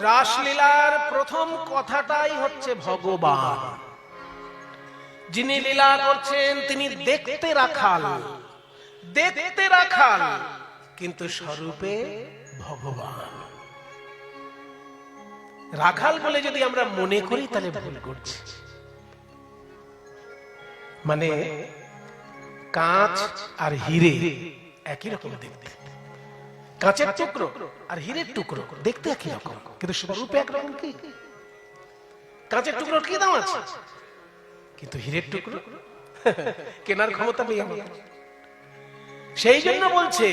রাসলীলার প্রথম কথাটাই হচ্ছে ভগবান। যিনি লীলা করছেন তিনি দেখতে রাখাল, দেখতে রাখাল, কিন্তু স্বরূপে ভগবান। রাখাল বলে যদি আমরা মনে করি তাহলে ভুল করছি। মানে কাঁচ আর হিরে একই রকম দেখতে, কাঁচের টুকরো আর হীরের টুকরো দেখতে একই রকম, কিন্তু স্বরূপে একরকম। কি কাঁচের টুকরোর কি দাম আছে, কিন্তু হীরের টুকরো কেনার ক্ষমতা নেই আমাদের। সেই জন্য বলছে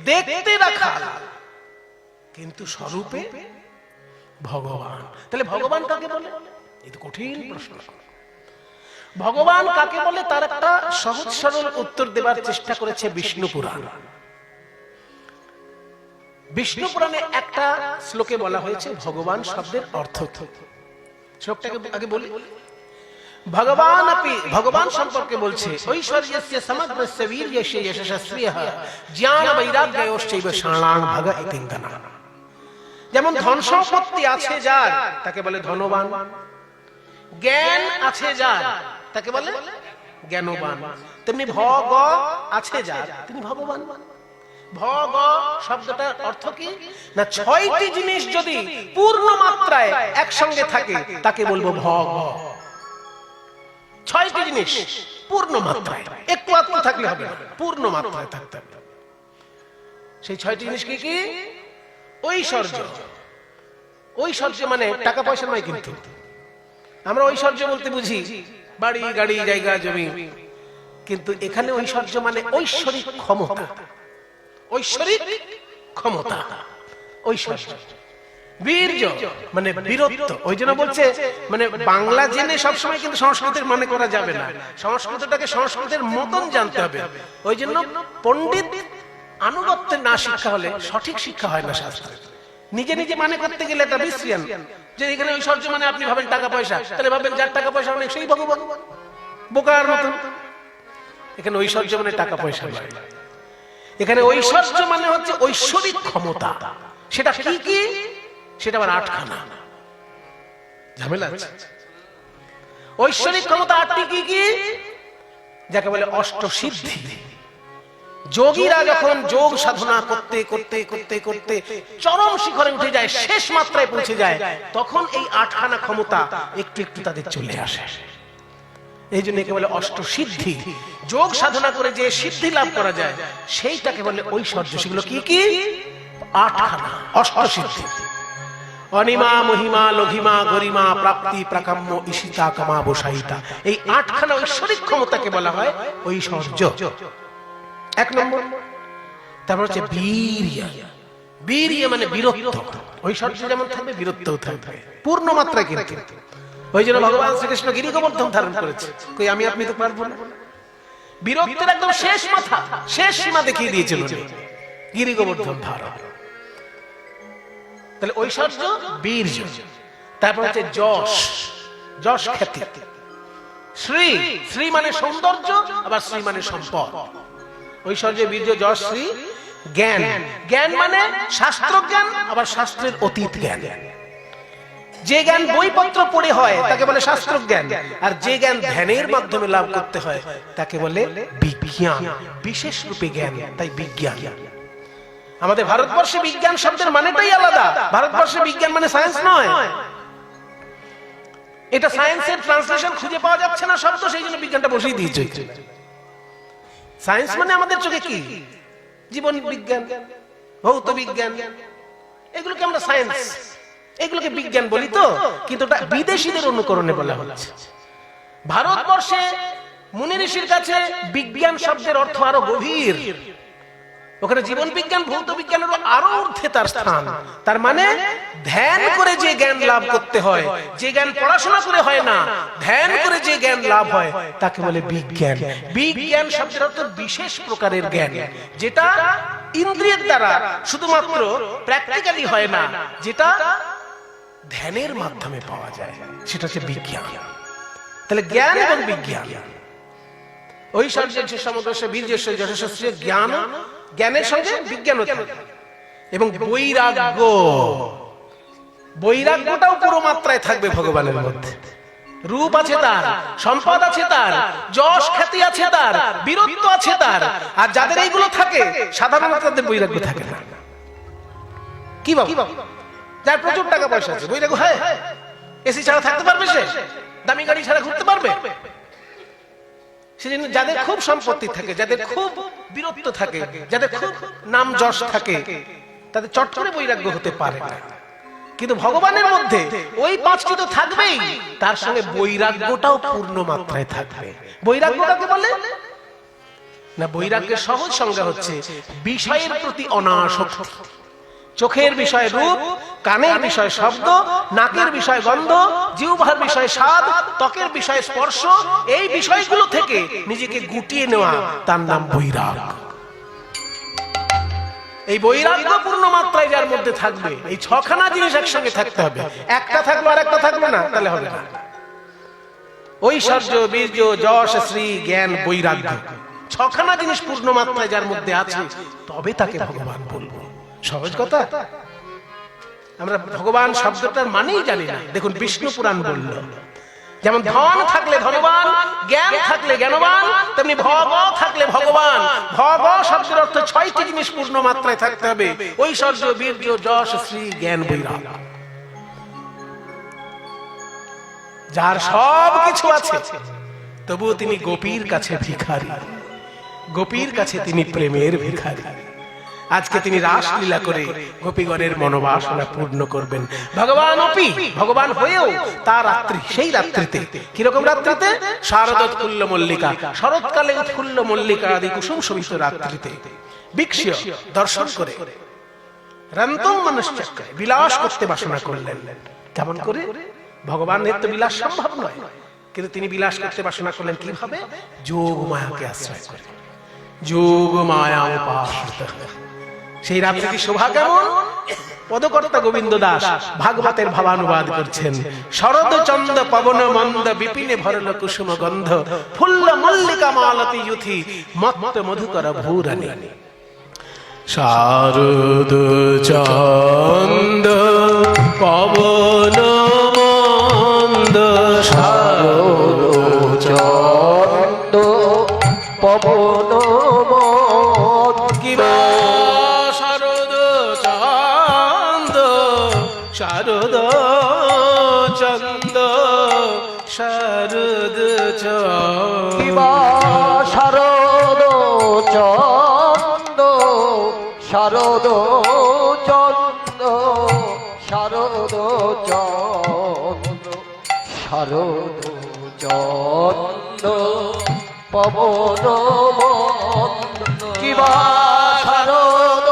দেখতে রাখাল কিন্তু স্বরূপে ভগবান। তাহলে ভগবান কাকে বলে? এই তো কঠিন প্রশ্ন। ভগবান কাকে বলে তার একটা সহজ সরল উত্তর দেবার চেষ্টা করেছে বিষ্ণু পুরাণ। বিষ্ণু পুরাণে একটা শ্লোকে বলা হয়েছে ভগবান শব্দের অর্থ। শ্লোকটাকে আগে বলি। ভগবান আপি, ভগবান সম্পর্কে বলছে ঐশ্বর্যস্য সমগ্রস্য বীর্যস্য যশস্যস্য জ্ঞান বৈরাগ্যয়োশ্চৈব শাণাং ভগ ইতিঙ্গনা। যেমন ধন সম্পত্তি আছে যার তাকে বলে ধনবান, জ্ঞান আছে যার তাকে বলে জ্ঞানবান, তেমনি ভগ আছে যার তিনি ভগবান। ভগ শব্দটার অর্থ কি না, ছয়টি জিনিস যদি পূর্ণ মাত্রায় একসঙ্গে থাকে তাকে বলবো ভগ। ছয়টি জিনিস পূর্ণ মাত্রায়, একটু আধটু থাকলে হবে না, পূর্ণ মাত্রায় থাকতে হবে। সেই ছয়টি জিনিস কি কি? ঐশ্বর্য। ঐশ্বর্য মানে টাকা পয়সা নয়, কিন্তু আমরা ঐশ্বর্য বলতে বুঝি বাড়ি গাড়ি জায়গা জমি, কিন্তু এখানে ঐশ্বর্য মানে ঐশ্বরিক ক্ষমতা। ঐশ্বরিক ক্ষমতা ঐশ্বর্য। বীর্য মানে বীরত্ব। ওই জন্য বলছে মানে বাংলা জেনে সবসময় কিন্তু সংস্কৃতের মনে করা যাবে না, সংস্কৃতটাকে সংস্কৃতের মতন জানতে হবে। ওই জন্য পণ্ডিত আনুগত্যের না শিক্ষা হলে সঠিক শিক্ষা হয় না শাস্ত্রে। নিজে নিজে মানে করতে গেলে এটা বিশ্রিয়ান, যে এখানে ঐশ্বর্য মানে আপনি ভাবেন টাকা পয়সা, তাহলে ভাবেন যার টাকা পয়সা অনেক সেই ভগবান, বোকার মতন। এখানে ঐশ্বর্য মানে টাকা পয়সা নয়, এখানে ঐশ্বর্য মানে হচ্ছে ঐশ্বরিক ক্ষমতা। সেটা কি কি? সেটা আবার আটখানা, ঝামেলা আছে। ঐশ্বরিক ক্ষমতা আটটি কি কি? যাকে বলে অষ্টসিদ্ধি। যোগীরা যখন যোগ সাধনা করতে করতে করতে করতে চরম শিখরে উঠে যায়, শেষ মাত্রায় পৌঁছে যায়, তখন এই আটখানা ক্ষমতা একটু একটু তাদের চলে আসে। এই জন্য একে বলে অষ্টসিদ্ধি। যোগ সাধনা করে যে সিদ্ধি লাভ করা যায় সেইটাকে বলে ঐশ্বর্য। সেগুলো কি কি? আটখানা অষ্টসিদ্ধি। অনিমা মহিমা লঘিমা গরিমা প্রাপ্তি প্রাকাম্য ঈশিতা কামা বসাইতা। এই আটখানা ঐশ্বরিক ক্ষমতাকে বলা হয় ঐশ্বর্য। এক নম্বর। তারপর হচ্ছে বীর্য। বীর্য মানে বীরত্ব। ঐশ্বর্য যেমন থাকবে বীরত্বও থাকবে পূর্ণ মাত্রায়। কিন্তু ওই জন্য ভগবান শ্রীকৃষ্ণ গিরি গোবর্ধন ধারণ করেছে। কই আমি আপনি তো পারবো না। বীরত্বের একদম শেষ মাথা, শেষ সীমা দেখিয়ে দিয়েছিল গিরি গোবর্ধন ধারণ। তাহলে ঐশ্বর্য বীর্য। তারপর হচ্ছে যশ, যশ খ্যাতি। শ্রী, শ্রী মানে সৌন্দর্য, আবার শ্রী মানে সম্পদ। ঐশ্বর্য বীর্য যশ শ্রী। জ্ঞান, জ্ঞান মানে শাস্ত্র জ্ঞান, আবার শাস্ত্রের অতীত জ্ঞান। যে জ্ঞান বইপত্র পড়ে হয় তাকে বলে শাস্ত্র জ্ঞান, আর যে জ্ঞান ধ্যানের মাধ্যমে লাভ করতে হয় তাকে বলে বিজ্ঞান। বিশেষ রূপে জ্ঞান, তাই বিজ্ঞান। আমাদের ভারতবর্ষে বিজ্ঞান শব্দের মানেটাই আলাদা। ভারতবর্ষে বিজ্ঞান মানে সায়েন্স নয়। এটা সায়েন্সের ট্রান্সলেশন খুঁজে পাওয়া যাচ্ছে না শব্দ, সেই জন্য বিজ্ঞানটা বসিয়ে দিয়েছে। সায়েন্স মানে আমাদের চোখে কি? জীবন বিজ্ঞান, ভৌত বিজ্ঞান, এগুলোকে আমরা সায়েন্স, এগুলোকে বিজ্ঞান বলি তো, কিন্তু ওটা বিদেশিদের অনুকরণে বলা হচ্ছে। ভারতবর্ষে মুনি ঋষির কাছে বিজ্ঞান শব্দের অর্থ আরো গভীর। ওখানে জীবন বিজ্ঞান ভৌত বিজ্ঞানের আরো ঊর্ধ্বে তার স্থান। তার মানে ধ্যান করে যে জ্ঞান লাভ করতে হয়, যে জ্ঞান পড়াশোনা করে হয় না, ধ্যান করে যে জ্ঞান লাভ হয় তাকে বলে বিজ্ঞান। বিজ্ঞান শব্দের অর্থ বিশেষ প্রকারের জ্ঞান, যেটা ইন্দ্রিয়ের দ্বারা শুধুমাত্র প্র্যাকটিক্যালি হয় না, যেটা ধ্যানের মাধ্যমে পাওয়া যায়, সেটা হচ্ছে বিজ্ঞান। তাহলে জ্ঞান এবং বিজ্ঞান। ঐশ্বর্যের সমগ্রস্য বীর্যস্য যশস্য জ্ঞান, জ্ঞানের সঙ্গে বিজ্ঞান এবং বৈরাগ্য। বৈরাগ্যটাও পুরো মাত্রায় থাকবে ভগবানের মধ্যে। রূপ আছে তার, সম্পদ আছে তার, যশ খ্যাতি আছে তার, বীরত্ব আছে তার। আর যাদের এইগুলো থাকে সাধারণত তাদের বৈরাগ্য থাকে না। কি বাবা, যার প্রচুর টাকা পয়সা আছে বৈরাগ্য হয়? এসি ছাড়া থাকতে পারবে সে? দামি গাড়ি ছাড়া ঘুরতে পারবে? সেজন্য যাদের খুব সম্পত্তি থাকে, যাদের খুব বীরত্ব থাকে, যাদের খুব নাম যশ থাকে, তাদের চট করে বৈরাগ্য হতে পারে না। কিন্তু ভগবানের মধ্যে ওই পাঁচটি তো থাকবেই, তার সঙ্গে বৈরাগ্যটাও পূর্ণ মাত্রায় থাকবে। বৈরাগ্যটাকে বলে না, বৈরাগ্যের সহজ সংজ্ঞা হচ্ছে বিষয়ের প্রতি অনাসক্তি। চোখের বিষয় রূপ, কানের বিষয় শব্দ, নাকের বিষয় গন্ধ, জিহ্বার বিষয় স্বাদ, ত্বকের বিষয় স্পর্শ, এই বিষয়গুলো থেকে নিজেকে গুটিয়ে নেওয়া, তার নাম বৈরাগ। এই বৈরাগ্য পূর্ণ মাত্রায় যার মধ্যে থাকবে, এই ছখানা জিনিস একসঙ্গে থাকতে হবে। একটা থাকলো আর একটা থাকলো না, তাহলে হবে না। ঐশ্বর্য, বীর্য, যশ, শ্রী, জ্ঞান, বৈরাগ্য, ছখানা জিনিস পূর্ণ মাত্রায় যার মধ্যে আছে, তবে তাকে ভগবান বলবো। সহজ কথা। আমরা ভগবান শব্দটার মানেই জানি না। দেখুন বিষ্ণু পুরাণ বলল, যেমন ধন থাকলে ধনবান, জ্ঞান থাকলে জ্ঞানবান, তেমনি ভগ থাকলে ভগবান। ভগ শব্দের অর্থ ছয়টি জিনিস পূর্ণ মাত্রায় থাকতে হবে: ঐশ্বর্য, বীর্য, যশ, শ্রী, জ্ঞান, বৈরাগ্য। যার সব কিছু আছে তবুও তিনি গোপীর কাছে ভিখারি, গোপীর কাছে তিনি প্রেমের ভিখারি। আজকে তিনি রাসলীলা করে গোপীগণের মনোবাসনা পূর্ণ করবেন। ভগবান অপি ভগবান হয়েও তার রাত্রি, সেই রাত্রিতে, কিরকম রাত্রিতে? শারদোৎফুল্ল মল্লিকা, শরৎকালে উৎফুল্ল মল্লিকা আদি কুসুম শোভিত রাত্রিতে বিক্ষ্য দর্শন করে রন্তং মনশ্চক্রে বিলাস করতে বাসনা করলেন। কেমন করে? ভগবানের তো বিলাস সম্ভব নয়, কিন্তু তিনি বিলাস করতে বাসনা করলেন কিভাবে? যোগ মায়াকে আশ্রয় করে, যোগ মায়া উপাসিত। সেই রাত্রিটি শোভা কেমন? পদকর্তা গোবিন্দ দাস ভাগবতের ভাবানুবাদ করছেন। শরদ চন্দ পবন মন্দ বিপিনে ভরল কুসুম গন্ধ, ফুল্ল মল্লিকা মালতি যুথি মত্ত মধুকর ভূরানী। শারদ চন্দ পবন মন্দ, শারদ চন্দ পবন কিবা শারদ চন্দ, শারদ চন্দ, শারদ কিবা শারদ চন্দ, শারদ চন্দ, শারদ চন্দ, শারদ চন্দ পবন মন্দ কিবা শারদ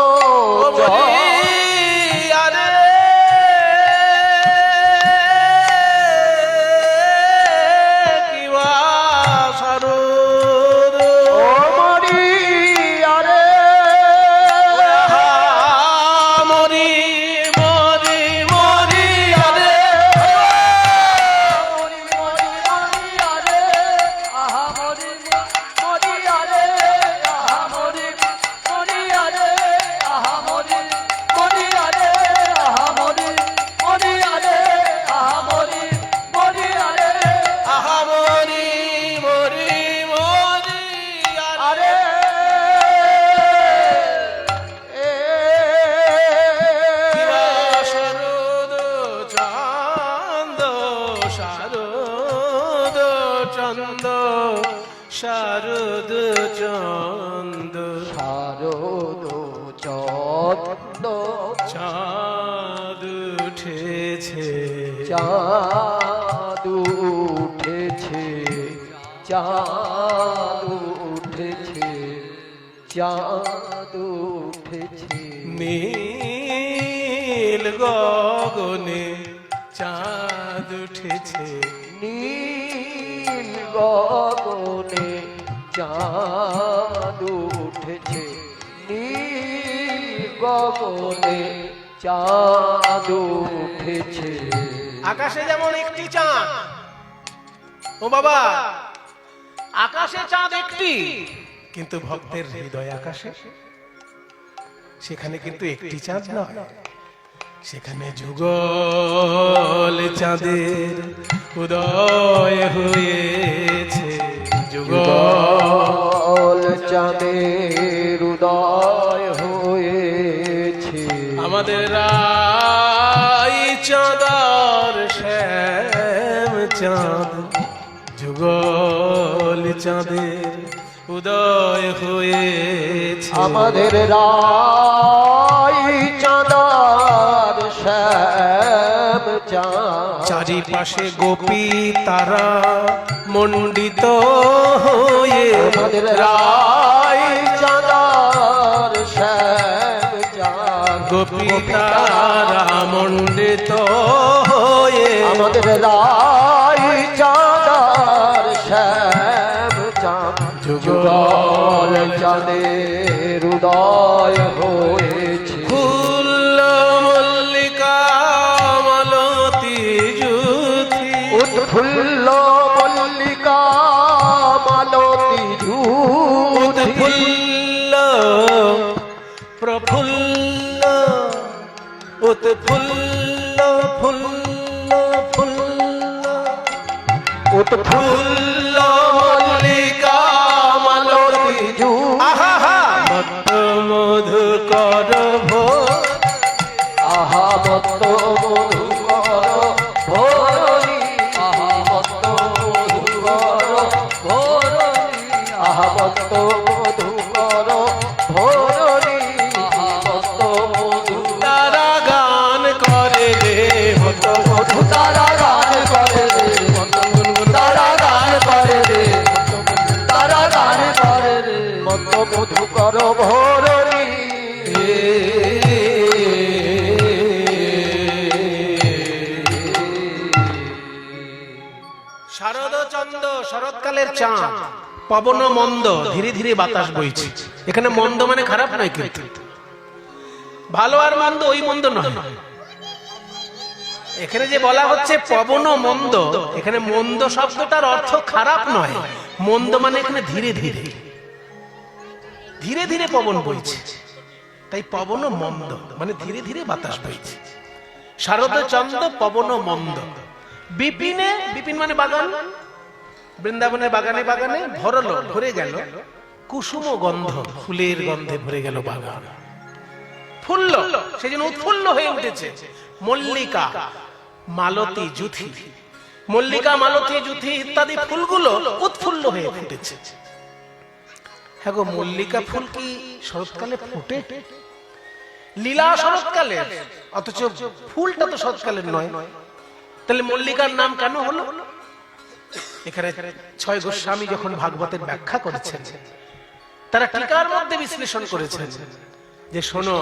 শারদ চন্দ, শারদ চন্দ, চাঁদ উঠেছে, চাঁদ উঠেছে, চাঁদ উঠেছে, চাঁদ উঠেছে, নীল গগনে চাঁদ উঠেছে, নীল গগনে চাঁদ উঠেছে, নীল গগনে চাঁদ উঠেছে। আকাশে যেমন একটি চাঁদ, ও বাবা, আকাশে চাঁদ একটি, কিন্তু ভক্তের হৃদয় আকাশে, সেখানে কিন্তু একটি চাঁদ নয়, সেখানে যুগল চাঁদের উদয় হয়েছে, যুগল চাঁদের উদয় হয়েছে। আমাদের রাই চাঁদার শ্যাম চাঁদ, যুগল চাঁদের উদয় হয়েছে। আমাদের রাই চাঁদার শ্যাম চাঁদ, চারিপাশে গোপী তারা মণ্ডিত হয়ে। আমাদের রাই চাঁদার শ্যাম চাঁদ, গোপী তারা মণ্ডিত হয়ে। আমাদের রাই চাঁদার শ্যাম চাঁদ, যুগল চাঁদের উদয় হয়েছে। ফুল মল্লিকা মালতী যুথি, উৎফুল্ল মল্লিকা মালতী যুথি, উৎফুল্ল প্রফুল্ল, উৎফুল্ল ফুল্ল ফুল্ল, উৎফুল্ল মল্লিকা মালতী যুথি। আহা মত মধুকর ভোর, আহা মত্ত মধুকর ভোরনি, আহা মত্ত মধুকর ভোরনি, আহা মত্ত মধুকর ভোরনি, আহা মত্ত মধু। তারা গান করে রে মত মধু, তারা গান করে রে, তারা গান করে রে, তারা গান করে রে, মত্ত মধুকর ভোরনি। শারদ চন্দ্র শরৎকালের চাঁদ, পবন মন্দ, ধীরে ধীরে বাতাস বইছে। এখানে মন্দ মানে খারাপ নয়, কিন্তু ভালো আর মন্দ ওই মন্দ নয়। এখানে যে বলা হচ্ছে পবন মন্দ, এখানে মন্দ শব্দটার অর্থ খারাপ নয়। মন্দ মানে এখানে ধীরে ধীরে ধীরে ধীরে পবন বইছে, তাই পবন মন্দ মানে ধীরে ধীরে বাতাস বইছে। শারদ চন্দ্র পবন মন্দ, বিপিনে, বিপিন মানে বাগান, বৃন্দাবনের বাগানে বাগানে ভরলো, ভরে গেল কুসুম গন্ধ, ফুলের গন্ধে ভরে গেল বাগান। ফুল্ল, সেই জন্য উৎফুল্ল হয়ে উঠেছে। মল্লিকা মালতী যুথি, মল্লিকা মালতী যুথি ইত্যাদি ফুলগুলো উৎফুল্ল হয়ে ফুটেছে। হ্যাঁ গো, মল্লিকা ফুল কি শরৎকালে ফুটে? লীলা শরৎকালে, অথচ ফুলটা তো শরৎকালের নয়। তাহলে মল্লিকার নাম কেন হলো? এখানে ছয় গোস্বামী যখন ভাগবতের ব্যাখ্যা করেছেন, তারা টিকার মধ্যে বিশ্লেষণ করেছেন যে শোনো,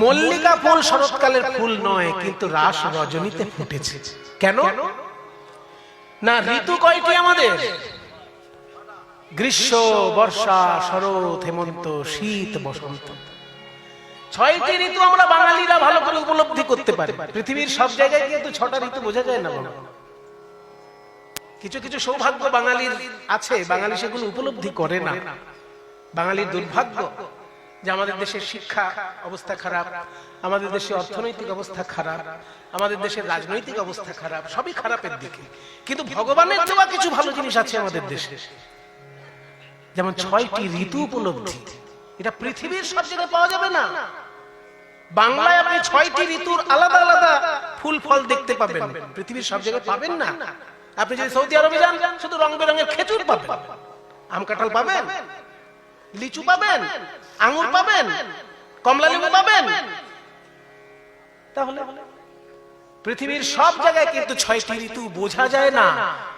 মল্লিকা ফুল শরৎকালের ফুল নয়, কিন্তু রাস রজনীতে ফুটেছে। কেন না? ঋতু কয়টি আমাদের? গ্রীষ্ম, বর্ষা, শরৎ, হেমন্ত, শীত, বসন্ত। ছয়টি ঋতু আমরা বাঙালিরা ভালো করে উপলব্ধি করতে পারি। পৃথিবীর সব জায়গায় কিন্তু ছটা ঋতু বোঝা যায় না। কিছু কিছু সৌভাগ্য বাঙালির আছে, বাঙালি সেগুলো উপলব্ধি করে না। বাঙালির দুর্ভাগ্য যে আমাদের দেশের শিক্ষা অবস্থা খারাপ, আমাদের দেশের অর্থনৈতিক অবস্থা খারাপ, আমাদের দেশের রাজনৈতিক অবস্থা খারাপ, সবই খারাপের দিকে। কিন্তু ভগবানের দেওয়া কিছু ভালো জিনিস আছে আমাদের দেশে, যেমন ছয়টি ঋতু উপলব্ধি। এটা পৃথিবীর সব জায়গায় পাওয়া যাবে না। বাংলায় আপনি ছয়টি ঋতুর আলাদা আলাদা ফুল ফল দেখতে পাবেন, পৃথিবীর সব জায়গায় পাবেন না। আপনি যদি সৌদি আরবে যান, শুধু রং বেরঙের খেজুর পাবেন, আম কাঁঠাল পাবেন, লিচু পাবেন, আঙ্গুর পাবেন, কমলা লেবু পাবেন। তাহলে পৃথিবীর সব জায়গায় কিন্তু ছয়টি ঋতু বোঝা যায় না।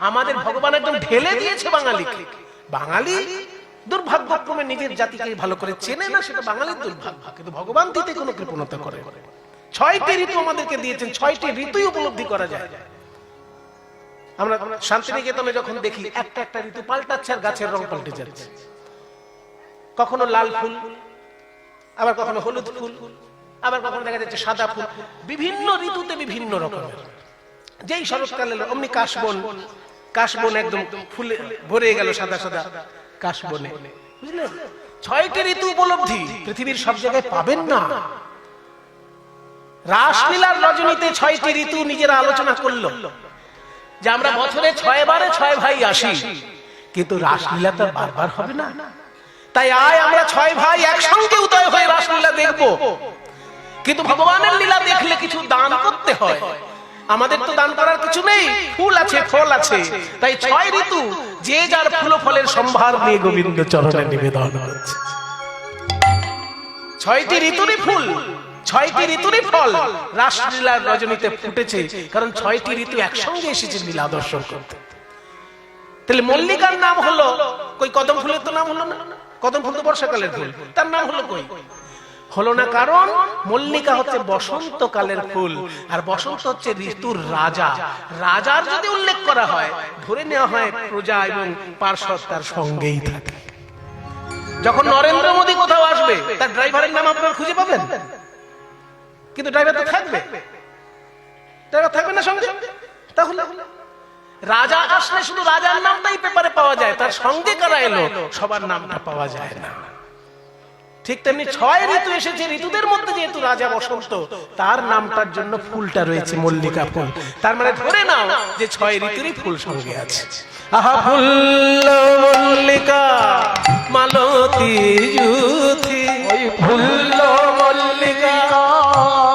আমাদের ভগবান একদম ঢেলে দিয়েছে বাঙালিকে। বাঙালি দুর্ভাগ্যক্রমে নিজের জাতিকে ভালো করে চেনে না, সেটা বাঙালির দুর্ভাগ্য। কিন্তু ভগবান দিতে কোনো কৃপণতা করে। ছয়টি ঋতু আমাদেরকে দিয়েছেন, ছয়টি ঋতুই উপলব্ধি করা যায়। আমরা শান্তিনিকেতনে যখন দেখি একটা একটা ঋতু পাল্টাচ্ছে আর গাছের রং পাল্টে যাচ্ছে, কখনো লাল ফুল, আবার কখনো হলুদ ফুল, আবার কখনো দেখা যাচ্ছে সাদা ফুল। বিভিন্ন ঋতুতে বিভিন্ন রকমের। যেই শরৎকাল এলো অমনি কাশবন, কাশবন একদম ফুলে ভরে গেল, সাদা সাদা কাশবনে। বুঝলেন? ছয়টি ঋতু উপলব্ধি পৃথিবীর সব জায়গায় পাবেন না। রাসলীলার রজনীতে 6টি ঋতু নিজেরা আলোচনা করলো যে আমরা বছরে 6 বারে 6 ভাই আসি, কিন্তু রাসলীলা তো বারবার হবে না, তাই আয় আমরা 6 ভাই একসঙ্গে উদয় হয়ে রাসলীলা দেখবো। কিন্তু ভগবানের লীলা দেখলে কিছু দান করতে হয়, আমাদের তো দান করার কিছু নেই, ফুল আছে ফল আছে, তাই 6 ঋতু যে যার ফুল ফলের সম্ভার নিয়ে গোবিন্দ চরণে নিবেদন করছে। 6টি ঋতুরই ফুল, 6টি ঋতুরই ফল রাসলীলার রজনীতে ফুটেছে, কারণ 6টি ঋতু একসঙ্গে এসেছে লীলা দর্শন করতে। তাহলে মল্লিকার নাম হলো কই, কদম ফুলের তো নাম হলো না, কদম ফুল তো বর্ষাকালের ফুল, তার নাম হলো কই, হলো না, কারণ মল্লিকা হচ্ছে বসন্তকালের ফুল, আর বসন্ত হচ্ছে ঋতুর রাজা। রাজার যদি উল্লেখ করা হয়, ধরে নেওয়া হয় প্রজা এবং পার্শ্বদ তার সঙ্গেই থাকে। যখন নরেন্দ্র মোদী কোথাও আসবে, তার ড্রাইভারের নাম আপনারা খুঁজে পাবেন, কিন্তু ড্রাইভার তো থাকবে, ড্রাইভার থাকবে না সঙ্গে। তাহলে রাজা আসলে শুধু রাজার নামটাই পেপারে পাওয়া যায়, তার সঙ্গে কারা এলো সবার নামটা পাওয়া যায় না। ঠিক তেমনি 6 ঋতু এসেছে, ঋতুদের মধ্যে যেহেতু রাজা বসন্ত, তার নামটার জন্য ফুলটা রয়েছে মল্লিকা ফুল। তার মানে ধরে নাও যে 6 ঋতুরই ফুল সঙ্গে আছে। আহা ফুল মল্লিকা মালতী যুথি, ওই ফুল মল্লিকা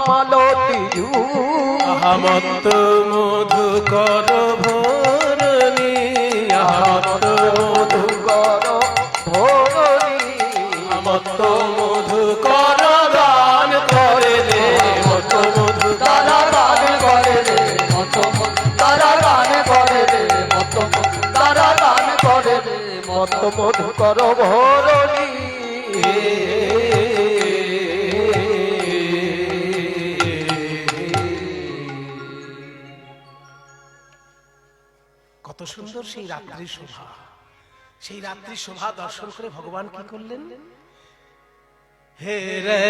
মালতী যুথি, আহা মত্ত মধু কর ভরণী, আহা মত্ত মধু কর ভরণী, মত্ত মধু কর দান করে দে, মত্ত মধু তারা গান করে রে, মত তারা গান করে রে, মত তারা গান করে রে, মত মধু কর ভরণী। কত সুন্দর সেই রাত্রি শোভা, সেই রাত্রি শোভা দর্শন করে ভগবান কি করলেন, হে রে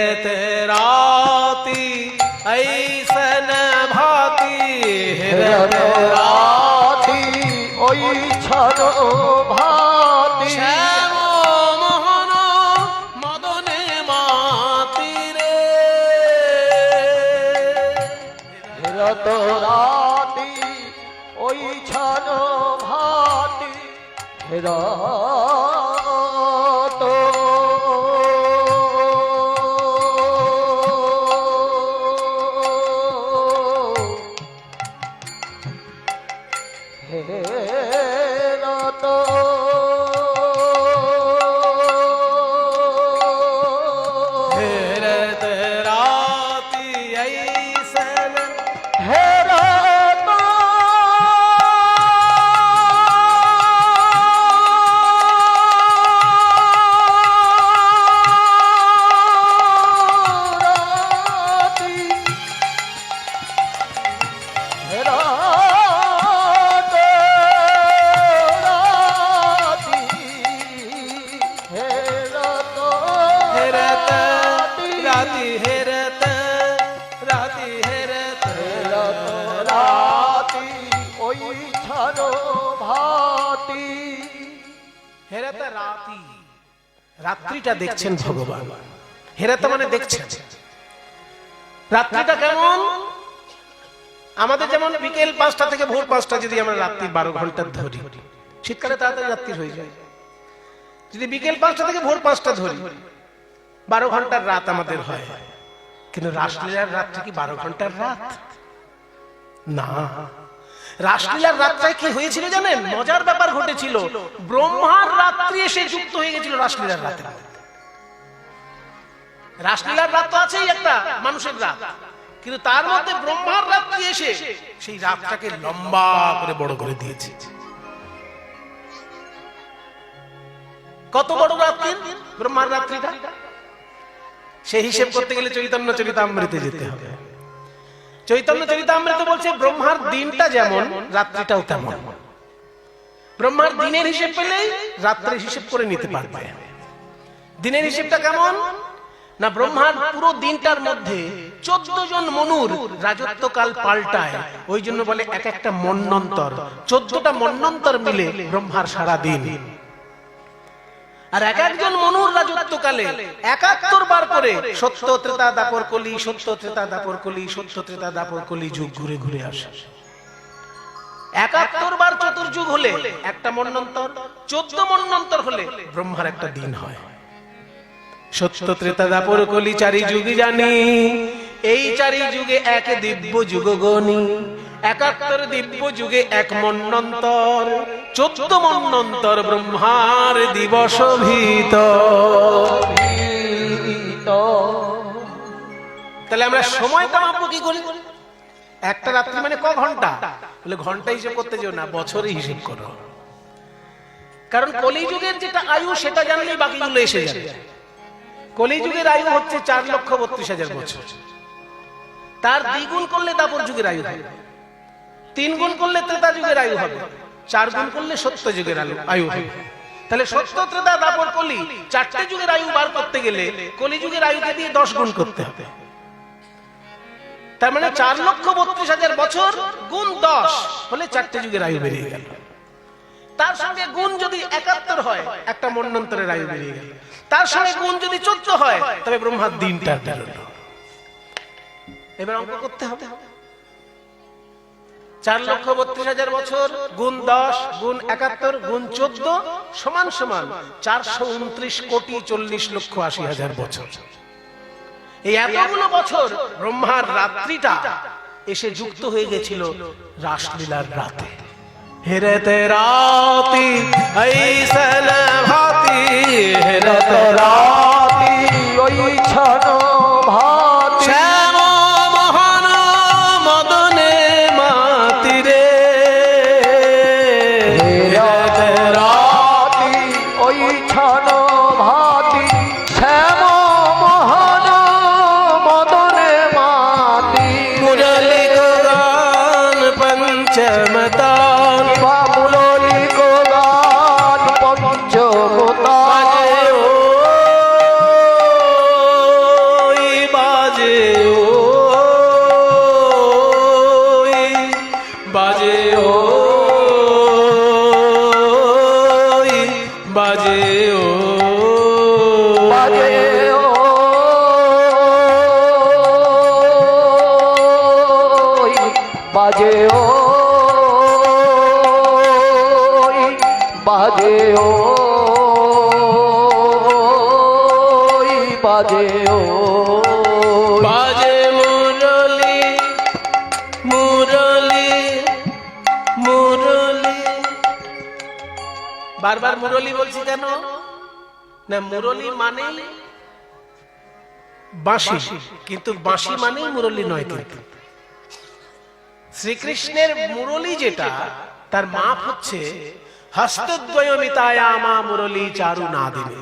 রাতি ऐसन भाती, হে রে রাতি ওই ছাড়ো ভাতি, শ্যাম মোহন মদনে মাতি রে, রত রাতি ওই ছাড়ো ভাতি, রত রাত্রিটা দেখছেন ভগবান, হেরাতা মানে দেখছেন রাত্রিটা কেমন। আমাদের যেমন বিকেল 5টা থেকে ভোর 5টা যদি আমরা রাত্রি 12 ঘন্টা ধরি, শীতকালে তাড়াতাড়ি রাত্রি হয়ে যায়। যদি বিকেল 5টা থেকে ভোর 5টা ধরি, 12 ঘন্টার রাত আমাদের হয়। কিন্তু রাসলীলার রাত্রি কি 12 ঘন্টার রাত? না, রাসলীলার রাতটায় কি হয়েছিল জানেন? মজার ব্যাপার ঘটেছিল, ব্রহ্মার রাত্রি এসে যুক্ত হয়ে গেছিল রাসলীলার রাতে। রাসলীলার রাত তো আছেই একটা মানুষের রাত, কিন্তু তার মধ্যে ব্রহ্মার রাত্রি এসে সেই রাতটাকে লম্বা করে বড় করে দিয়েছে। কত বড় রাত্রি ব্রহ্মার রাত্রিটা, সেই হিসেব করতে গেলে চৈতন্য চরিতামৃতে যেতে হবে। চৈতন্য চরিতামৃত বলছে ব্রহ্মার দিনটা যেমন রাত্রিটাও তেমন। ব্রহ্মার দিনের হিসেব পেলেই রাত্রির হিসেব করে নিতে পারবে। দিনের হিসেবটা কেমন না, ব্রহ্মার পুরো দিনটার মধ্যে 14 জন মনুর রাজত্বকাল পাল্টায়, ওই জন্য বলে এক একটা মন্বন্তর। 14টা মন্বন্তর মিলে ব্রহ্মার সারা দিন। আর এক একজন মনুর রাজত্বকালে ৭১ বার করে সত্য ত্রেতা দাপর কলি, সত্য ত্রেতা দাপর কলি, সত্য ত্রেতা দাপর কলি যুগ ঘুরে ঘুরে আসে। ৭১ বার চতুর্যুগ হলে একটা মন্বন্তর, ১৪ মন্বন্তর হলে ব্রহ্মার একটা দিন হয়। সত্য ত্রেতা দাপর কলি চারি যুগ জানি, এই চারি যুগে এক দিব্য যুগ গণি। ৭১ দিব্য যুগে এক মন্বন্তর, ১৪ মন্বন্তর ব্রহ্মার দিবস ভীত। তাহলে আমরা সময় কামাবো কি করি? একটা রাত্রি মানে ক ঘন্টা? বলে ঘন্টা হিসেব করতে যেও না, বছরে হিসেব করো। কারণ কলিযুগের যেটা আয়ু সেটা জানলেই বাকিগুলো এসে যাবে। কলিযুগের আয়ু হচ্ছে ৪,৩২,০০০ বছর। তার দ্বিগুণ করলে দাপর যুগের আয়ু হবে, ৩ গুণ করলে ত্রেতা যুগের আয়ু হবে, ৪ গুণ করলে সত্য যুগের আয়ু হবে। তাহলে সত্য ত্রেতা দাপর কলি ৪টে যুগের আয়ু বার করতে গেলে কলিযুগের আয়ুকে দিয়ে ১০ গুণ করতে হবে। তার মানে ৪,৩২,০০০ বছর গুণ ১০ হলে ৪টে যুগের আয়ু বেরিয়ে গেল। তার সঙ্গে গুণ যদি ৭১ হয়, একটা মন্বন্তরের আয়ু বেরিয়ে গেল। তার সঙ্গে গুণ যদি ১৪ হয়, তবে ব্রহ্মার দিনটা বেরোলো। এবার অঙ্ক করতে হবে। ৪,৩২,০০০ বছর গুণ ১০ গুণ ৭১ গুণ ১৪ সমান সমান ৪২৯,৪০,৮০,০০০ বছর। এই এতগুলো বছর ব্রহ্মার রাত্রিটা এসে যুক্ত হয়ে গেছিল রাসলীলার রাতে। হেরেতে রাতি ঐসন ভাতি, হেরেতে রাতি ঐছন ভাতি, শ্যাম মোহন মদনে মাতিরে। হেরেতে রাতি ঐছন ভাতি, শ্যাম মোহন মদনে মাতি। মুরলি গান পঞ্চমতান, মুরলি গান পঞ্চমতান, বাজে বাজে বাজে বাজে বাজে বাজে বাজে বাজে মুরলি মুরলি মুরলি। বারবার মুরলি বলছি কেন? না, মুরলি মানে বাঁশি, কিন্তু বাঁশি মানেই মুরলি নয়। কিন্তু শ্রীকৃষ্ণের মুরলি যেটা, তার মাপ হচ্ছে হস্তদ্বয়মিতায়ামা মুরলি চারু নাদিনী।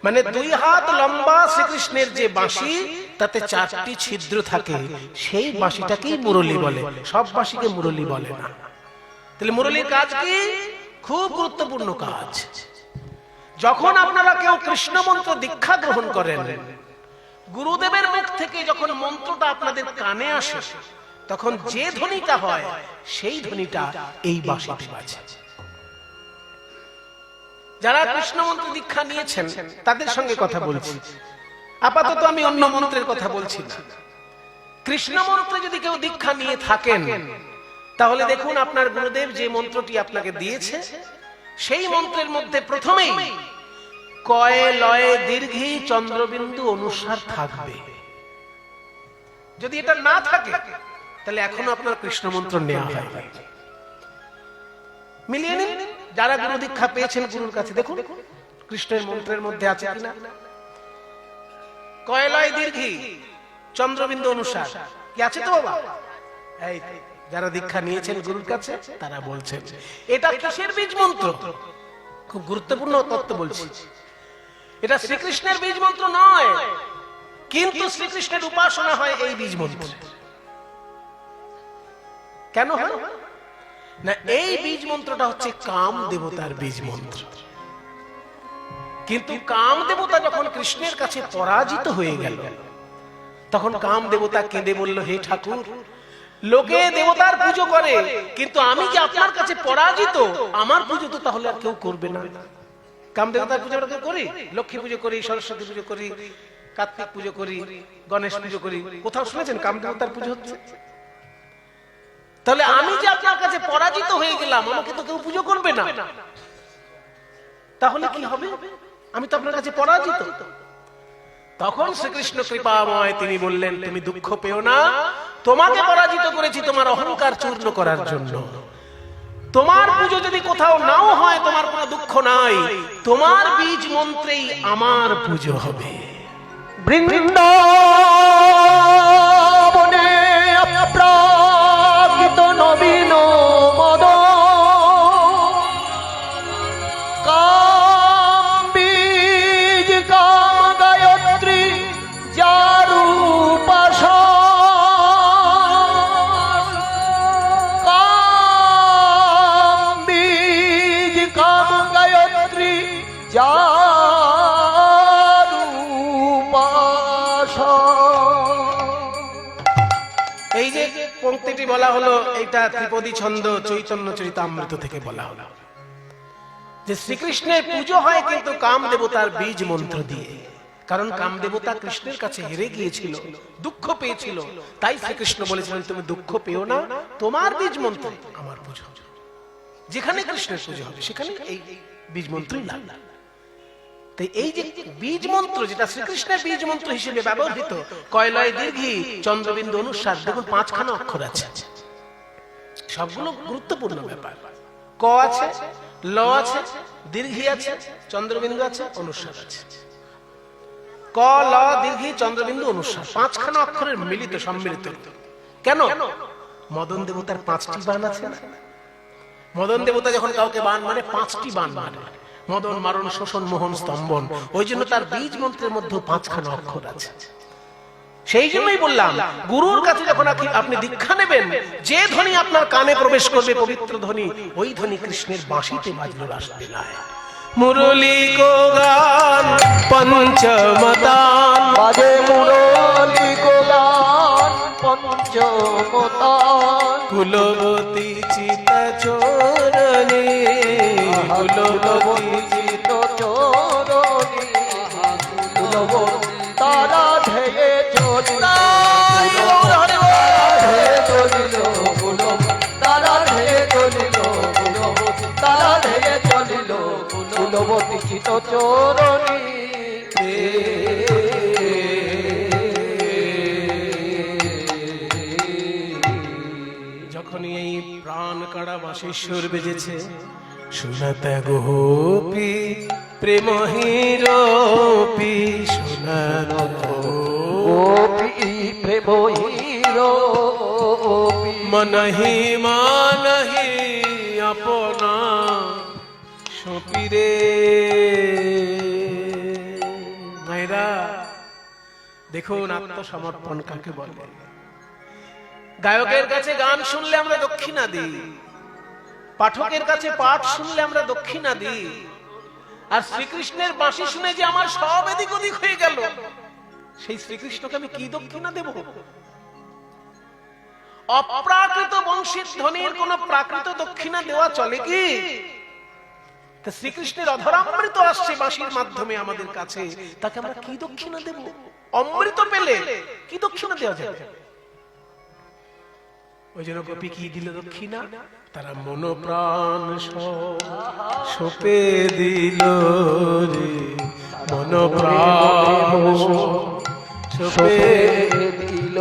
মানে ২ হাত লম্বা শ্রীকৃষ্ণের যে বাঁশি, তাতে ৪টি ছিদ্র থাকে, সেই বাঁশিটাকেই মুরলি বলে। সব বাঁশিকে মুরলি বলে না। তাহলে মুরলির কাজ কি? খুব গুরুত্বপূর্ণ কাজ। যখন আপনারা কেউ কৃষ্ণ মন্ত্র দীক্ষা গ্রহণ করেন, গুরুদেবের মুখ থেকে যখন মন্ত্রটা আপনাদের কানে আসে, তখন যে ধ্বনিটা হয় সেই ধ্বনিটা এই বাঁশিতে বাজে। যারা কৃষ্ণ মন্ত্র দীক্ষা নিয়েছেন তাদের সঙ্গে কথা বলছি, আপাতত আমি অন্য মন্ত্রের কথা বলছি না। কৃষ্ণ মন্ত্রে যদি কেউ দীক্ষা নিয়ে থাকেন, তাহলে দেখুন আপনার গুরুদেব যে মন্ত্রটি আপনাকে দিয়েছে, সেই মন্ত্রের মধ্যে প্রথমেই কয়ে লয়ে দীর্ঘি চন্দ্রবিন্দু অনুসার থাকবে। যদি এটা না থাকে, তাহলে এখনো আপনার কৃষ্ণ মন্ত্র নেওয়া হয়। মিলিয়ে নিন। যারা গুরু দীক্ষা পেয়েছেন গুরুর কাছে, দেখুন কৃষ্ণের মন্ত্রের মধ্যে আছে কিনা। কয়লয় দীর্ঘি চন্দ্রবিন্দু অনুসার কি আছে তো বাবা? এই যারা দীক্ষা নিয়েছেন গুরুর কাছে তারা বলছেন এটা কিসের বীজ মন্ত্র? খুব গুরুত্বপূর্ণ তত্ত্ব বলছি। এটা শ্রীকৃষ্ণের বীজ মন্ত্র নয়, কিন্তু শ্রীকৃষ্ণের উপাসনা হয় এই বীজ মন্ত্র। কেন হয় না? এই বীজ মন্ত্রটা হচ্ছে কাম দেবতার বীজ মন্ত্র। কিন্তু কাম দেবতা যখন কৃষ্ণের কাছে পরাজিত হয়ে গেল, তখন কাম দেবতা কেঁদে বলল, হে ঠাকুর, লোকে দেবতার পুজো করে, কিন্তু আমি যে আপনার কাছে পরাজিত, আমার পুজো তো তাহলে আর কেউ করবে না। কামদেবতার পুজো আমরা করি, লক্ষ্মী পুজো করি, সরস্বতী পুজো করি, কার্তিক পুজো করি, গণেশ পুজো করি। কোথাও শুনেছেন কামদেবতার পুজো হচ্ছে? তাহলে আমি যে আপনার কাছে পরাজিত হয়ে গেলাম, আমাকে তো কেউ পুজো করবে না, তাহলে কি হবে? আমি তো আপনার কাছে পরাজিত। তখন শ্রীকৃষ্ণ কৃপাময় তিনি বললেন, তুমি দুঃখ পেও না, তোমাকে পরাজিত করেছি তোমার অহংকার চূর্ণ করার জন্য। তোমার পুজো যদি কোথাও নাও হয়, তোমার কোনো দুঃখ নাই, তোমার বীজ মন্ত্রেই আমার পুজো হবে। বৃন্দাবনে অপ্রাকৃত নবীন মদ কাম বীজ কাম গায়ত্রী যারু কাম বীজ কাম গায়ত্রী এই যে পংক্তিটি বলা হলো, এটা ত্রিপদী ছন্দ চৈতন্য চরিতামৃত থেকে বলা হলো যে শ্রীকৃষ্ণের পুজো হয় কিন্তু কাম দেবতার বীজ মন্ত্র দিয়ে। কারণ কাম দেবতা কৃষ্ণের কাছে হেরে গিয়েছিল, দুঃখ পেয়েছিল, তাই শ্রীকৃষ্ণ বলেছিলেন তুমি দুঃখ পেও না, তোমার বীজ মন্ত্র আমার পুজো। যেখানে কৃষ্ণের পুজো হবে সেখানে এই বীজ মন্ত্রই লাগবে। তাই এই যে বীজ মন্ত্র, যেটা শ্রীকৃষ্ণের বীজ মন্ত্র হিসেবে ব্যবহৃত, কয়লয় দীর্ঘি চন্দ্রবিন্দু অনুসার, দেখুন 5খানা অক্ষর আছে, সবগুলো গুরুত্বপূর্ণ ব্যাপার। ক আছে, ল আছে, দীর্ঘি আছে, চন্দ্রবিন্দু আছে, অনুসার আছে। ক, ল, দীর্ঘি, চন্দ্রবিন্দু, অনুসার, 5খানা অক্ষরের মিলিত সম্মিলিত। কেন? মদন দেবতার 5টি বাণ আছে না? মদন দেবতা যখন কাউকে বাণ মানে 5টি বাণ মানে, মদন, মারণ, শোষণ, মোহন, স্তম্ভন। ওই জন্য তার বীজ মন্ত্রের মধ্যে 5খানা অক্ষর আছে। সেই জন্যই বললাম, গুরুর কাছে যখন আপনি দীক্ষা নেবেন, যে ধ্বনি আপনার কানে প্রবেশ করবে পবিত্র ধ্বনি, ওই ধ্বনি কৃষ্ণের বাঁশিতে বাজলো রাসলীলায়। মুরলী কো গান পঞ্চমতান, বাজে মুরলী কো গান পঞ্চমতান, কুলবতী চিত চোরণী, কুলবতী চিত চোরণী, কুলবতী তারা ধেয়ে চলিল, তারা ধেয়ে চলিল, তারা ধেয়ে চলিল, কুলবতী চিত চোরণী। যখনই এই প্রাণ কাড়া বাঁশির বেজেছে, শোনাতে গোপী প্রেম হিরোপি, শোনাতে গোপী প্রেম হিরোপি, মনহি মানহি আপনা সপিরে। ভাইরা দেখুন, আত্মসমর্পণ কাকে বলে। গায়কের কাছে গান শুনলে আমরা দক্ষিণা দিই, পাঠকের কাছে পাঠ শুনলে আমরা দক্ষিণা দিই, আর শ্রীকৃষ্ণের বাঁশি শুনে যে আমার সব এদিক ওদিক হয়ে গেল, সেই শ্রীকৃষ্ণকে আমি কি দক্ষিণা দেব? অপ্রাকৃত বংশীর ধ্বনির কোন প্রাকৃত দক্ষিণা দেওয়া চলে কি? শ্রীকৃষ্ণের অধরামৃত আসছে বাঁশির মাধ্যমে আমাদের কাছে, তাকে আমরা কি দক্ষিণা দেব? অমৃত পেলে কি দক্ষিণা দেওয়া যাবে? ওই জন্য গোপী কি দিল দক্ষিণা? তারা মন প্রাণ সপে দিল রে, মন প্রাণ সপে দিল,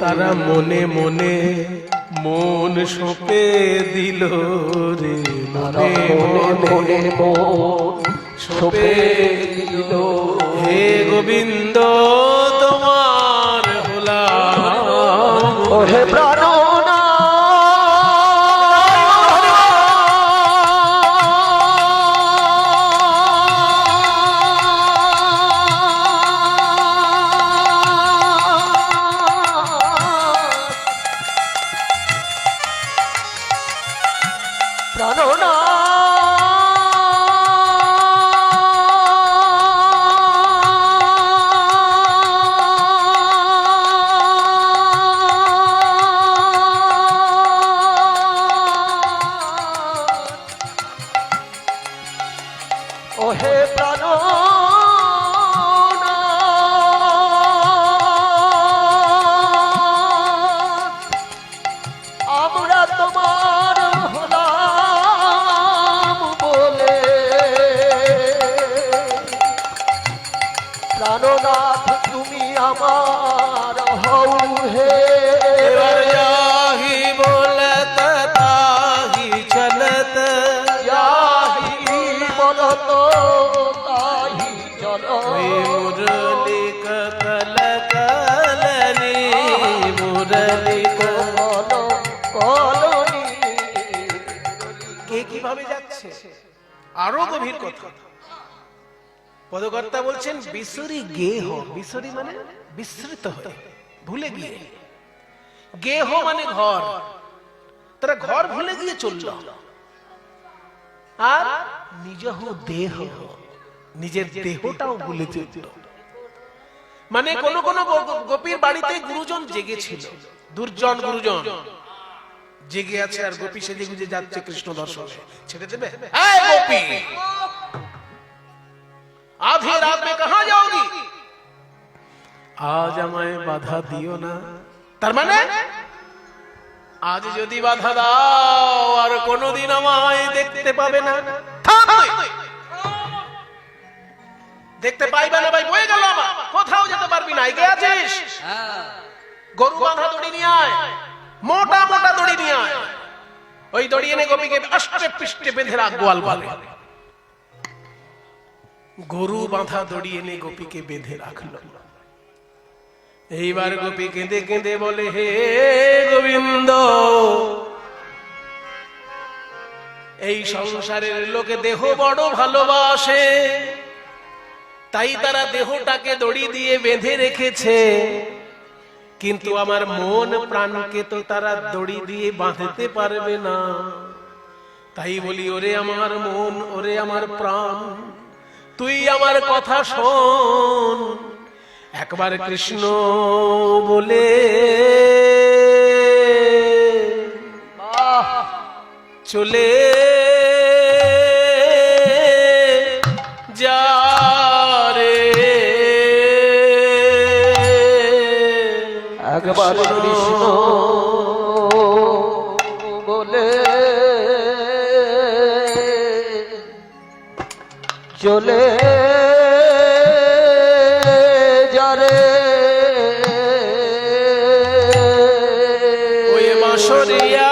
তারা মনে মনে মন সপে দিল রে, মনে মনে মন সপে দিল। হে গোবিন্দ তোমার হলাম, ওহে প্রাণনা প্রাণনা আমরা তোমার হলাম বলে প্রাণনাথ তুমি আমার হও হে जाही बोलत ताही चलत যাহি বলত তাহি চলো मुरली कल कलनी मुरली বলো কলনি কে কিভাবে যাচ্ছে আরো গভীর কথা পদকর্তা বলছেন বিসরি গেহ বিসরি মানে বিস্মৃত হয়ে ভুলে গিয়ে গেহ মানে ঘর তারা ঘর ভুলে গিয়ে চলল আর নিজহ দেহ নিজের দেহটাও ভুলে চলল মানে কোন কোন গোপীর বাড়িতে গুরুজন জেগেছিল দুর্জন গুরুজন জেগে আছে আর গোপী সেজে গুজে যাচ্ছে কৃষ্ণ দর্শনে ছেড়ে দেবে এই গোপী आधी रात में कहां जाओगी आज আমায় বাধা দিও না তার মানে আজ যদি বাধা দাও আর কোনোদিন আমায় দেখতে পাবে না থাম তুই। দেখতে পাইবে না ভাই বয়ে গেল আমার কোথাও যেতে পারবি না এগিয়ে আছিস গরু বাঁধা দড়ি নিয়ে আয় মোটা মোটা দড়ি নিয়ে আয় ওই দড়ি এনে গোপীকে আষ্টে পৃষ্ঠে বেঁধে রাখ গোয়াল পালে গরু বাঁধা দড়ি এনে গোপীকে বেঁধে রাখলো এইবার গোপী কেঁদে কেঁদে বলে হে গোবিন্দ এই সংসারের লোকে দেহ বড় ভালোবাসে তাই তারা দেহটাকে দড়ি দিয়ে বেঁধে রেখেছে কিন্তু আমার মন প্রাণকে তো তারা দড়ি দিয়ে বাঁধতে পারবে না তাই বলি ওরে আমার মন ওরে আমার প্রাণ তুই আমার কথা শোন একবার কৃষ্ণ বলে চলে যা রে একবার কৃষ্ণ বলে চলে যারে ওই বাঁশরিয়া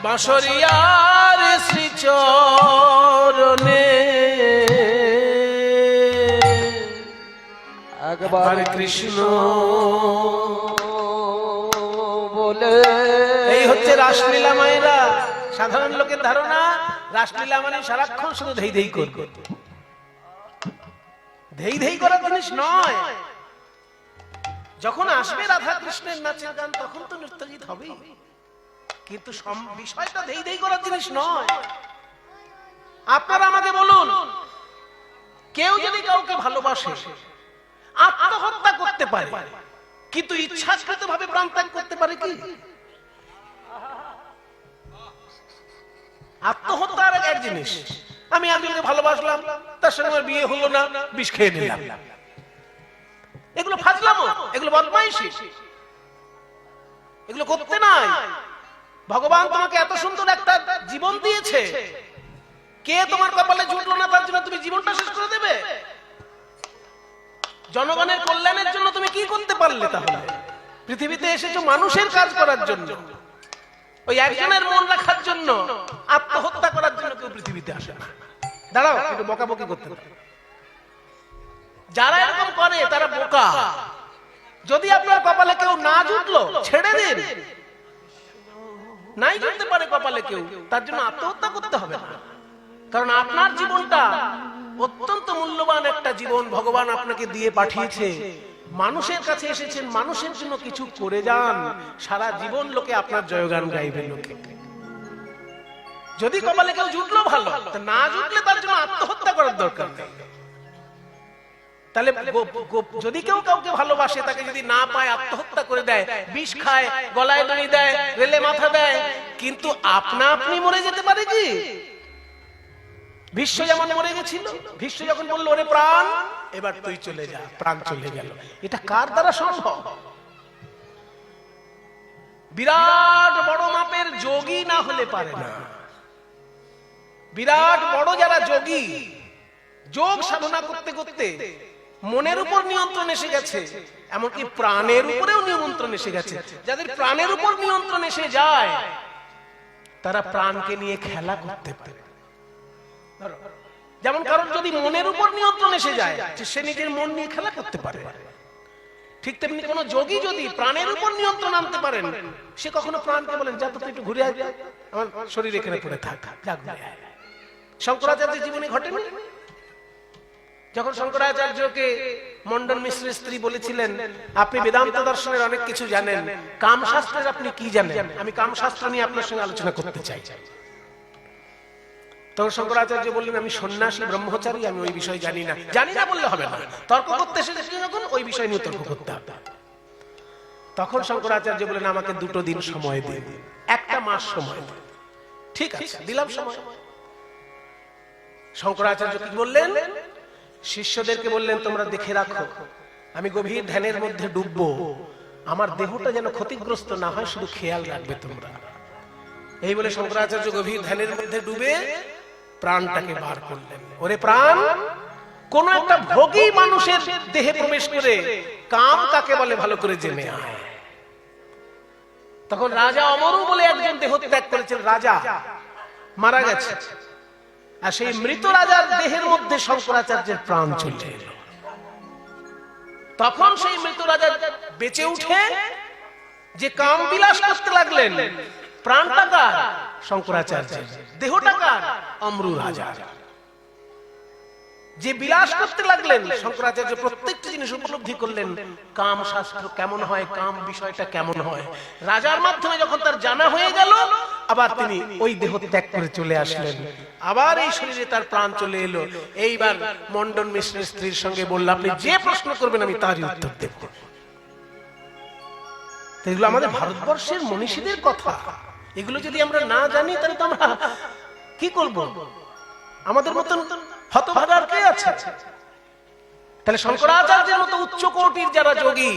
বাঁশরিয়ার শ্রীচরণে একবার কৃষ্ণ বলে এই হচ্ছে রাসলীলা মায়েরা সাধারণ লোকের ধারণা রাসলীলা মানে সারাক্ষণ শুধু ধেই ধেই করবে ধেই ধেই করার জিনিস নয় যখন আসবে রাধা কৃষ্ণের নাচের গান তখন তো নৃত্যগীত হবে কিন্তু বিষয়টা ধেই ধেই করার জিনিস নয় আপনারা আমাকে বলুন কেউ যদি কাউকে ভালোবাসে আত্মহত্যা করতে পারে কিন্তু ইচ্ছাকৃত ভাবে প্রাণ ত্যাগ করতে পারে কি আত্মহত্যা আর এক জিনিস আমি একজনকে ভালোবাসলাম তার সঙ্গে আমার বিয়ে হলো না বিষ খেয়ে নিলাম এগুলো ফাজলামো এগুলো বদমাইশি এগুলো করতে নাই ভগবান তোমাকে এত সুন্দর একটা জীবন দিয়েছে কে তোমার কপালে জুটলো না তার জন্য তুমি জীবনটা শেষ করে দেবে জনগণের কল্যাণের জন্য তুমি কি করতে পারলে তাহলে পৃথিবীতে এসেছো মানুষের কাজ করার জন্য ওই একজনের মন রাখার জন্য আত্মহত্যা করার জন্য কেউ পৃথিবীতে আসে না দাঁড়াও একটু বকাবকি করতে পারে যারা এরকম করে তারা বোকা যদি আপনার কপালে কেউ না জুটলো ছেড়ে দিন নাই জুটতে পারে কপালে কেউ তার জন্য আত্মহত্যা করতে হবে না কারণ আপনার জীবনটা অত্যন্ত মূল্যবান একটা জীবন ভগবান আপনাকে দিয়ে পাঠিয়েছে মানুষের কাছে এসেছেন মানুষের জন্য কিছু করে যান সারা জীবন লোকে আপনার জয়গান গাইবে লোকে যদি কপালে কেউ জুটলো ভালো না জুটলে তার জন্য আত্মহত্যা করার দরকার নেই তাহলে যদি কেউ কাউকে ভালোবাসে তাকে যদি না পায় আত্মহত্যা করে দেয় বিষ খায় গলায় দড়ি দেয় রেলে মাথা দেয় কিন্তু আপনা আপনি মরে যেতে পারে কি ভীষ্ম যেমন মরে গেছিল, ভীষ্ম যখন বলল ওরে প্রাণ এবার তুই চলে যা, প্রাণ চলে গেল। এটা কার দ্বারা সম্ভব? বিরাট বড় মাপের যোগী না হলে পারে না। বিরাট বড় যারা যোগী, যোগ সাধনা করতে করতে মনের উপর নিয়ন্ত্রণ এসে গেছে, এমনকি প্রাণের উপরেও নিয়ন্ত্রণ এসে গেছে। যাদের প্রাণের উপর নিয়ন্ত্রণ এসে যায় তারা প্রাণকে নিয়ে খেলা করতে পারে। যেমন কারণ যদি মনের উপর নিয়ন্ত্রণ এসে যায় সে নিজের মন নিয়ে খেলা করতে পারে, ঠিক তেমনি কোন যোগী যদি প্রাণের উপর নিয়ন্ত্রণ আনতে পারেন, সে কখনো প্রাণকে বলেন যা তো তুই একটু ঘুরে আয়, আমার শরীর এখানে পড়ে থাক, যা ঘুরে আয়। শঙ্করাচার্যের জীবনে ঘটেনি? যখন শঙ্করাচার্যকে মন্ডন মিশ্রের স্ত্রী বলেছিলেন আপনি বেদান্ত দর্শনের অনেক কিছু জানেন, কামশাস্ত্রের আপনি কি জানেন, আমি কামশাস্ত্র নিয়ে আপনার সঙ্গে আলোচনা করতে চাই। তখন শঙ্করাচার্য বললেন আমি সন্ন্যাসী ব্রহ্মচারী, আমি ওই বিষয় জানি না। জানি না বললে হবে না, তর্ক করতে এসেছে যখন ওই বিষয় নিয়ে তর্ক করতে হবে। তখন শঙ্করাচার্য বললেন আমাকে 2 দিন সময় দিন, 1 মাস সময় দিন। ঠিক আছে, দিলাম সময়। শঙ্করাচার্য কি বললেন? শিষ্যদেরকে বললেন তোমরা দেখে রাখো, আমি গভীর ধ্যানের মধ্যে ডুববো, আমার দেহটা যেন ক্ষতিগ্রস্ত না হয়, শুধু খেয়াল রাখবে তোমরা। এই বলে শঙ্করাচার্য গভীর ধ্যানের মধ্যে ডুবে প্রাণটাকে বার করলেন। ওরে প্রাণ, কোন একটা ভোগী মানুষের দেহে প্রবেশ করে কাম কাকে বলে ভালো করে জেনে আয়। তখন রাজা অমরু বলে একজন দেহ ত্যাগ করেছেন, রাজা মারা গেছে, আর সেই মৃত রাজার দেহের মধ্যে শঙ্করাচার্যের প্রাণ চলে এলো। তখন সেই মৃত রাজা বেঁচে উঠে যে কাম বিলাস করতে লাগলেন, প্রাণটা কার? শঙ্করাচার্যের। দেহটা কার? অমরু রাজা। যে বিলাস করতে লাগলেন, শঙ্করাচার্য প্রত্যেকটি জিনিস উপলব্ধি করলেন, কাম শাস্ত্র কেমন হয়, কাম বিষয়টা কেমন হয়। রাজার মাধ্যমে যখন তার জানা হয়ে গেল, আবার তিনি ওই দেহ ত্যাগ করে চলে আসলেন, আবার এই শরীরে তার প্রাণ চলে এলো। এইবার মন্ডন মিশ্রের স্ত্রীর সঙ্গে বলল আপনি যে প্রশ্ন করবেন আমি তারই উত্তর দেব। এগুলো আমাদের ভারতবর্ষের মনীষীদের কথা। এগুলো যদি আমরা না জানি তাহলে তো আমরা কি করব? আমাদের মতন হতভাগার কে আছে? তাহলে শঙ্করাচার্যের মতো উচ্চ কোটির যারা যোগী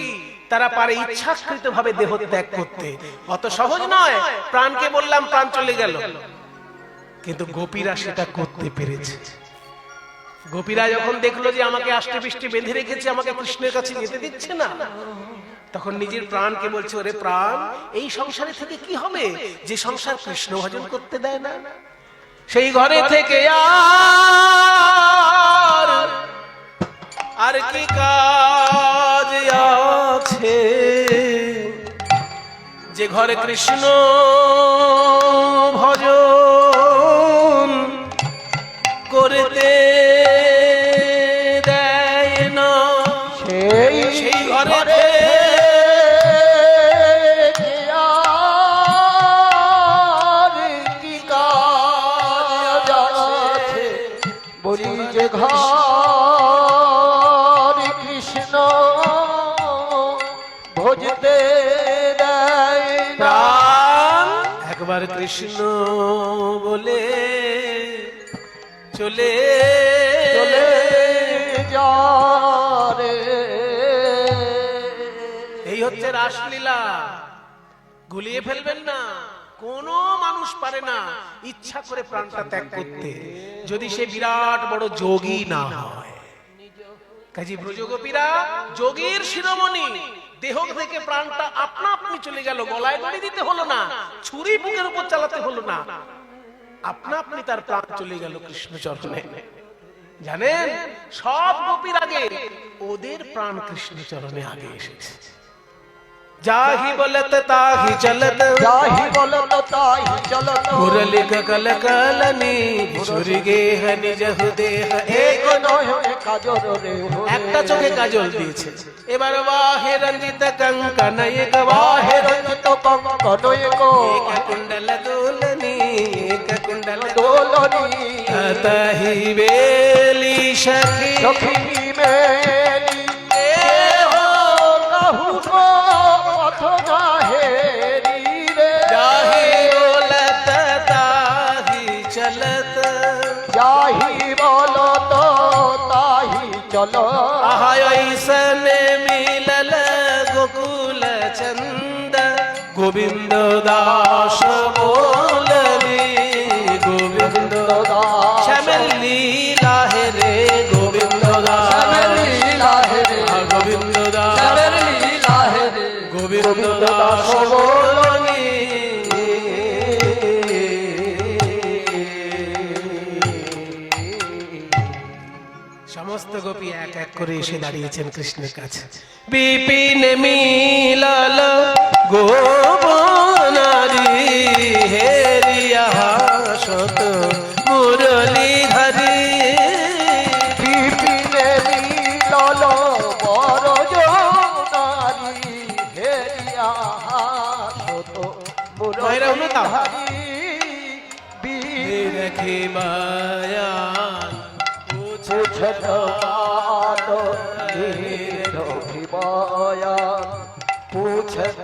তারা পারে ইচ্ছাকৃত ভাবে দেহ ত্যাগ করতে। অত সহজ নয়। প্রাণকে বললাম প্রাণ চলে গেল, কিন্তু গোপীরা সেটা করতে পেরেছে। গোপীরা যখন দেখলো যে আমাকে আষ্টে পৃষ্ঠে বেঁধে রেখেছে, আমাকে কৃষ্ণের কাছে যেতে দিচ্ছে না, তখন নিজের প্রাণকে বলছে ওরে প্রাণ, এই সংসারে থেকে কি হবে যে সংসার কৃষ্ণ ভজন করতে দেয় না? সেই ঘরে থেকে আর কি কাজ আছে, যে ঘরে কৃষ্ণ ভজন করতে দেয় না, সেই ঘরে বলি যে ঘর কৃষ্ণ ভজতে দেয় না। একবার কৃষ্ণ বলে চলে চলে যা রে। এই হচ্ছে রাসলীলা, গুলিয়ে ফেলবেন না। কোন মানুষ পারে না ইচ্ছা করে প্রাণটা ত্যাগ করতে, যদি সে বিরাট বড় যোগী না হয়। কাজী ব্রজগোপীরা যোগীর শিরোমণি, দেহ থেকে প্রাণটা আপনা আপনি চলে গেল, গলায় দড়ি দিতে হলো না, ছুরি বুকের উপর চালাতে হলো না, আপনা আপনি তার প্রাণ চলে গেল কৃষ্ণ চরণে। জানেন, সব গোপীর আগে ওদের প্রাণ কৃষ্ণ চরণে আগে এসেছে। जाहि बोलत ताहि चलत, जाहि बोलत ताहि चलत, मुरली गगल कलनी सुरगे हनि जहु देह एक नय काजल रे। একটা চোখে কাজল দিয়েছে। এবার বাহে রঞ্জিত কঙ্কন এক বাহে রঞ্জিত কঙ্কন এক, এক কুণ্ডল দোলনি এক কুণ্ডল দোলনি, তাহি বেলি সখী সখী মেলি कहू को पथ ना हेरी रे। जाहि बोलत ताहि चलत, जाहि चलो ऐसन मिलल गोकुल चंद गोविंद दास बोलली गोविंद दास श्यामल लीला है रे गोविंद दास लीला है रे गोविंद दास लीला है रे गोविंद दास बोलनी সমস্ত গোপী এক এক করে এসে দাঁড়িয়েছেন কৃষ্ণের কাছে বিপিন মিলাল গোবনারি হেরিয়া শত মুরলী ধরি বিপিনে মিলল বরজনারি হেরিয়া শত মায়েরা হলো তা। মুরলী দেখি মায়া পুছত মাত নিরভিমায়া পুছত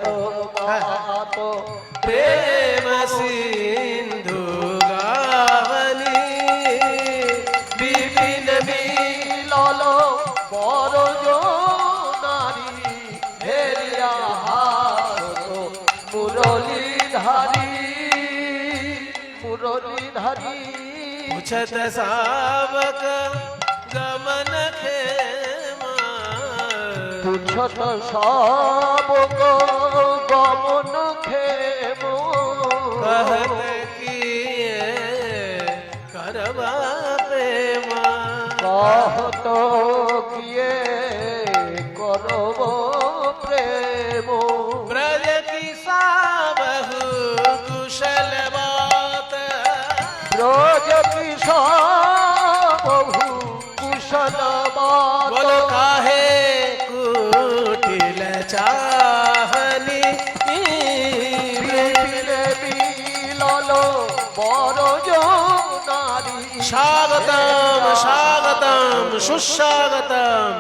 মাত প্রেম সিন্ধু গাবনি বিপিন মিলল বরজনারি হেরিয়া মুরলীধারী মুরলীধারী उछत सावक गमन खेमा পুছত শাবক গমন খেম कहत किए करवा प्रेमा কহত কিয়ে করব প্রেম ब्रज की साबहु कुशल बात ব্রজ কিশোর কুশল बोलो काहे कुटिल चाहनी বিপিনে মিলল বরজনারি स्वागतम स्वागतम सुस्वागतम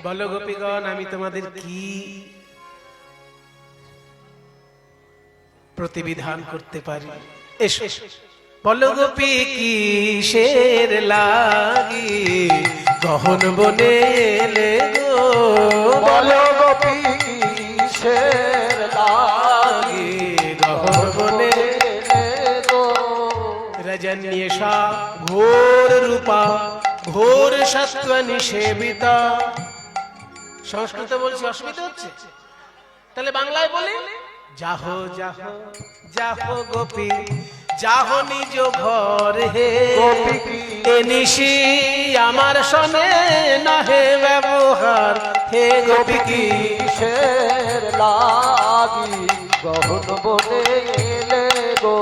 বলো গোপীগণ আমি তোমাদের কি প্রতিবিধান করতে পারি এসো বলো গোপী কিসের লাগি গহন বনে এলে গো বলো গোপী কিসের লাগি গহন বনে গো রজন্যেশা ঘোর রূপা ঘোর সত্ত্ব নিষেবিতা সংস্কৃত বলছি অসুবিধা হচ্ছে তাহলে বাংলায় বলি যাহো যাহো যাহো গোপী যাহো নিজ ঘর হে গোপী কি এ নিশি আমার সনে নাহে ব্যবহার হে গোপী কি কিসের লাগি গহন বনে এলে গো